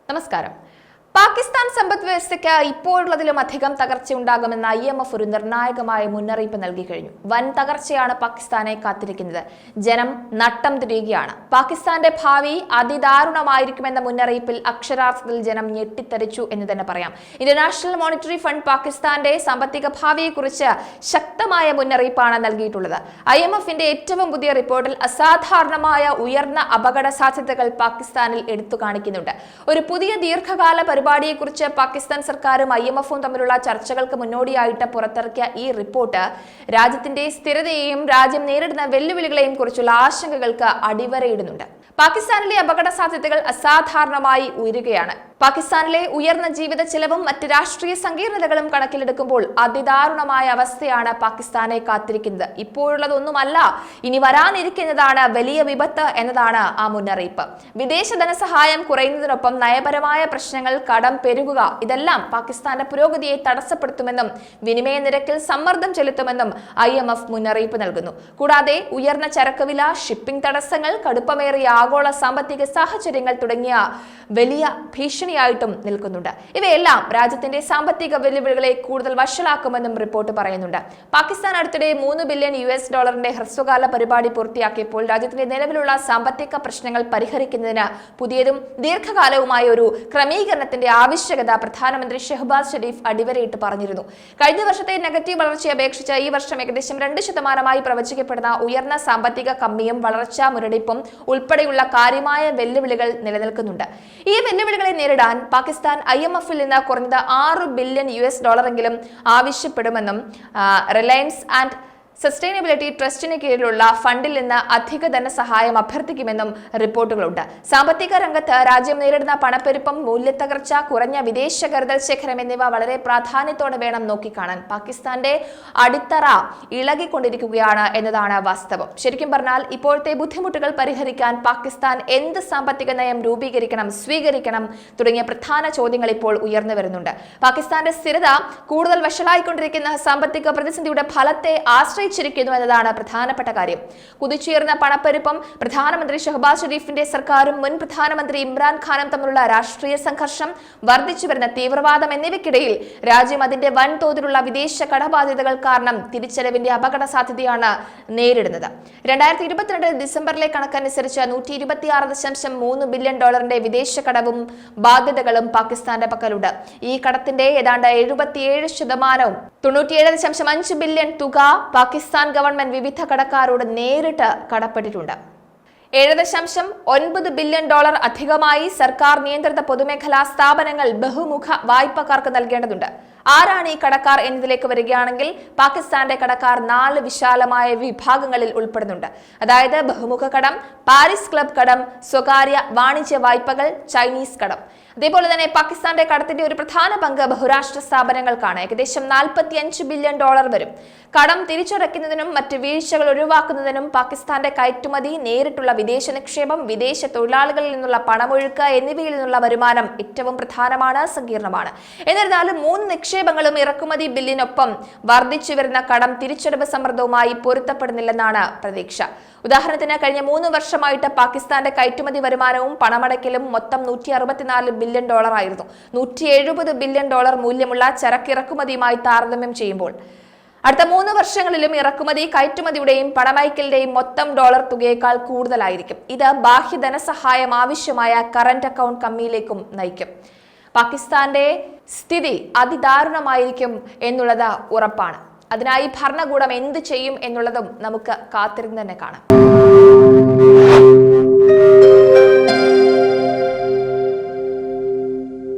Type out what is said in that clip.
നമസ്കാരം. പാകിസ്ഥാൻ സമ്പദ് വ്യവസ്ഥയ്ക്ക് ഇപ്പോഴുള്ളതിലും അധികം തകർച്ചയുണ്ടാകുമെന്ന് IMF ഒരു നിർണായകമായ മുന്നറിയിപ്പ് നൽകി കഴിഞ്ഞു. വൻ തകർച്ചയാണ് പാകിസ്ഥാനെ കാത്തിരിക്കുന്നത്. ജനം നട്ടം തിരിയുകയാണ്. പാകിസ്ഥാന്റെ ഭാവി അതിദാരുണമായിരിക്കുമെന്ന മുന്നറിയിപ്പിൽ അക്ഷരാർത്ഥത്തിൽ ജനം ഞെട്ടിത്തരിച്ചു എന്ന് തന്നെ പറയാം. ഇന്റർനാഷണൽ മോണിറ്ററി ഫണ്ട് പാകിസ്ഥാന്റെ സാമ്പത്തിക ഭാവിയെക്കുറിച്ച് ശക്തമായ മുന്നറിയിപ്പാണ് നൽകിയിട്ടുള്ളത്. IMFന്റെ ഏറ്റവും പുതിയ റിപ്പോർട്ടിൽ അസാധാരണമായ ഉയർന്ന അപകട സാധ്യതകൾ പാകിസ്ഥാനിൽ എടുത്തു കാണിക്കുന്നുണ്ട്. ഒരു പുതിയ ദീർഘകാല പരിപാടിയെക്കുറിച്ച് പാകിസ്ഥാൻ സർക്കാരും IMFും തമ്മിലുള്ള ചർച്ചകൾക്ക് മുന്നോടിയായിട്ട് പുറത്തിറക്കിയ ഈ റിപ്പോർട്ട് രാജ്യത്തിന്റെ സ്ഥിരതയെയും രാജ്യം നേരിടുന്ന വെല്ലുവിളികളെയും കുറിച്ചുള്ള ആശങ്കകൾക്ക് അടിവരയിടുന്നുണ്ട്. പാകിസ്ഥാനിലെ അപകട സാധ്യതകൾ അസാധാരണമായി ഉയരുകയാണ്. പാകിസ്ഥാനിലെ ഉയർന്ന ജീവിത ചെലവും മറ്റ് രാഷ്ട്രീയ സങ്കീർണതകളും കണക്കിലെടുക്കുമ്പോൾ അതിദാരുണമായ അവസ്ഥയാണ് പാകിസ്ഥാനെ കാത്തിരിക്കുന്നത്. ഇപ്പോഴുള്ളതൊന്നുമല്ല, ഇനി വരാനിരിക്കുന്നതാണ് വലിയ വിപത്ത് എന്നതാണ് ആ മുന്നറിയിപ്പ്. വിദേശ ധനസഹായം കുറയുന്നതിനൊപ്പം നയപരമായ പ്രശ്നങ്ങൾ, കടം പെരുകുക, ഇതെല്ലാം പാകിസ്ഥാന്റെ പുരോഗതിയെ തടസ്സപ്പെടുത്തുമെന്നും വിനിമയ നിരക്കിൽ സമ്മർദ്ദം ചെലുത്തുമെന്നും IMF മുന്നറിയിപ്പ് നൽകുന്നു. കൂടാതെ ഉയർന്ന ചരക്ക് വില, ഷിപ്പിംഗ് തടസ്സങ്ങൾ, കടുപ്പമേറിയ ആഗോള സാമ്പത്തിക സാഹചര്യങ്ങൾ തുടങ്ങിയ വലിയ ഭീഷണിയായിട്ടും നിൽക്കുന്നുണ്ട്. ഇവയെല്ലാം രാജ്യത്തിന്റെ സാമ്പത്തിക വെല്ലുവിളികളെ കൂടുതൽ വഷളാക്കുമെന്നും റിപ്പോർട്ട് പറയുന്നുണ്ട്. പാകിസ്ഥാൻ അടുത്തിടെ $3 ബില്യൺ ഹ്രസ്വകാല പരിപാടി പൂർത്തിയാക്കിയപ്പോൾ രാജ്യത്തിന്റെ നിലവിലുള്ള സാമ്പത്തിക പ്രശ്നങ്ങൾ പരിഹരിക്കുന്നതിന് പുതിയതും ദീർഘകാലവുമായ ഒരു ക്രമീകരണത്തിന്റെ ആവശ്യകത പ്രധാനമന്ത്രി ഷഹബാസ് ഷെരീഫ് അടിവരയിട്ട് പറഞ്ഞിരുന്നു. കഴിഞ്ഞ വർഷത്തെ നെഗറ്റീവ് വളർച്ചയെ അപേക്ഷിച്ച് ഈ വർഷം ഏകദേശം 2% പ്രവചിക്കപ്പെടുന്ന ഉയർന്ന സാമ്പത്തിക കമ്മിയും വളർച്ചാ മുരടിപ്പും ഉൾപ്പെടെയുള്ള കാര്യമായ വെല്ലുവിളികൾ നിലനിൽക്കുന്നുണ്ട്. ഈ വെല്ലുവിളികളെ നേരിടാൻ പാകിസ്ഥാൻ IMFിൽ നിന്ന് കുറഞ്ഞത് $6 ബില്യൺ എങ്കിലും ആവശ്യപ്പെടുമെന്നും റിലയൻസ് ആൻഡ് സസ്റ്റൈനബിലിറ്റി ട്രസ്റ്റിന് കീഴിലുള്ള ഫണ്ടിൽ നിന്ന് അധിക ധനസഹായം അഭ്യർത്ഥിക്കുമെന്നും റിപ്പോർട്ടുകളുണ്ട്. സാമ്പത്തിക രംഗത്ത് രാജ്യം നേരിടുന്ന പണപ്പെരുപ്പം, മൂല്യത്തകർച്ച, കുറഞ്ഞ വിദേശ കരുതൽ ശേഖരം എന്നിവ വളരെ പ്രാധാന്യത്തോടെ വേണം നോക്കിക്കാണാൻ. പാകിസ്ഥാന്റെ അടിത്തറ ഇളകിക്കൊണ്ടിരിക്കുകയാണ് എന്നതാണ് വാസ്തവം. ശരിക്കും പറഞ്ഞാൽ ഇപ്പോഴത്തെ ബുദ്ധിമുട്ടുകൾ പരിഹരിക്കാൻ പാകിസ്ഥാൻ എന്ത് സാമ്പത്തിക നയം രൂപീകരിക്കണം, സ്വീകരിക്കണം തുടങ്ങിയ പ്രധാന ചോദ്യങ്ങൾ ഇപ്പോൾ ഉയർന്നു വരുന്നുണ്ട്. പാകിസ്ഥാന്റെ സ്ഥിരത കൂടുതൽ വഷളായിക്കൊണ്ടിരിക്കുന്ന സാമ്പത്തിക പ്രതിസന്ധിയുടെ ഫലത്തെ ആശ്രയിച്ചിരിക്കുന്നു എന്നതാണ് പ്രധാനപ്പെട്ട കാര്യം. കുതിച്ചുയർന്ന പണപ്പെരുപ്പം, പ്രധാനമന്ത്രി ഷഹബാസ് ഷെരീഫിന്റെ സർക്കാരും മുൻ പ്രധാനമന്ത്രി ഇമ്രാൻഖാനും തമ്മിലുള്ള രാഷ്ട്രീയ സംഘർഷം, വർദ്ധിച്ചു വരുന്ന തീവ്രവാദം എന്നിവയ്ക്കിടയിൽ രാജ്യം അതിന്റെ വൻതോതിലുള്ള വിദേശ കടബാധ്യതകൾ കാരണം തിരിച്ചടവിന്റെ അപകട സാധ്യതയാണ് നേരിടുന്നത്. 2022 ഡിസംബറിലെ കണക്കനുസരിച്ച് $126.3 ബില്യൺ വിദേശ കടവും ബാധ്യതകളും പാകിസ്ഥാന്റെ പക്കലുണ്ട്. ഈ കടത്തിന്റെ ഏതാണ്ട് 77%, 97.5 ബില്യൺ തുക പാകിസ്ഥാൻ ഗവൺമെന്റ് വിവിധ കടക്കാരോട് നേരിട്ട് കടപ്പെട്ടിട്ടുണ്ട്. $7.9 ബില്യൺ അധികമായി സർക്കാർ നിയന്ത്രിത പൊതുമേഖലാ സ്ഥാപനങ്ങൾ ബഹുമുഖ വായ്പക്കാർക്ക് നൽകേണ്ടതുണ്ട്. ആരാണ് ഈ കടക്കാർ എന്നതിലേക്ക് വരികയാണെങ്കിൽ പാകിസ്ഥാന്റെ കടക്കാർ 4 വിശാലമായ വിഭാഗങ്ങളിൽ ഉൾപ്പെടുന്നുണ്ട്. അതായത് ബഹുമുഖ കടം, പാരീസ് ക്ലബ് കടം, സ്വകാര്യ വാണിജ്യ വായ്പകൾ, ചൈനീസ് കടം. അതേപോലെ തന്നെ പാകിസ്ഥാന്റെ കടത്തിന്റെ ഒരു പ്രധാന പങ്ക് ബഹുരാഷ്ട്ര സ്ഥാപനങ്ങൾക്കാണ്. ഏകദേശം $45 ബില്യൺ വരും. കടം തിരിച്ചടയ്ക്കുന്നതിനും മറ്റ് വീഴ്ചകൾ ഒഴിവാക്കുന്നതിനും പാകിസ്ഥാന്റെ കയറ്റുമതി, നേരിട്ടുള്ള വിദേശ നിക്ഷേപം, വിദേശ തൊഴിലാളികളിൽ നിന്നുള്ള പണമൊഴുക്ക് എന്നിവയിൽ നിന്നുള്ള വരുമാനം ഏറ്റവും പ്രധാനമാണ്, സങ്കീർണമാണ്. എന്നിരുന്നാലും 3 നിക്ഷേപങ്ങളും ഇറക്കുമതി ബില്ലിനൊപ്പം വർദ്ധിച്ചു വരുന്ന കടം തിരിച്ചടവ് സമ്മർദ്ദവുമായി പൊരുത്തപ്പെടുന്നില്ലെന്നാണ് പ്രതീക്ഷ. ഉദാഹരണത്തിന് കഴിഞ്ഞ 3 വർഷമായിട്ട് പാകിസ്ഥാന്റെ കയറ്റുമതി വരുമാനവും പണമടയ്ക്കലും മൊത്തം $164 ബില്യൺ ആയിരുന്നു. $170 ബില്യൺ മൂല്യമുള്ള ചരക്ക് ഇറക്കുമതിയുമായി താരതമ്യം ചെയ്യുമ്പോൾ അടുത്ത 3 വർഷങ്ങളിലും ഇറക്കുമതി, കയറ്റുമതിയുടെയും പണമയക്കലിന്റെയും മൊത്തം ഡോളർ തുകയേക്കാൾ കൂടുതലായിരിക്കും. ഇത് ബാഹ്യ ധനസഹായം ആവശ്യമായ കറന്റ് അക്കൗണ്ട് കമ്മിയിലേക്കും നയിക്കും. പാകിസ്ഥാന്റെ സ്ഥിതി അതിദാരുണമായിരിക്കും എന്നുള്ളത് ഉറപ്പാണ്. അതിനായി ഭരണകൂടം എന്ത് ചെയ്യും എന്നുള്ളതും നമുക്ക് കാത്തിരുന്ന് തന്നെ കാണാം.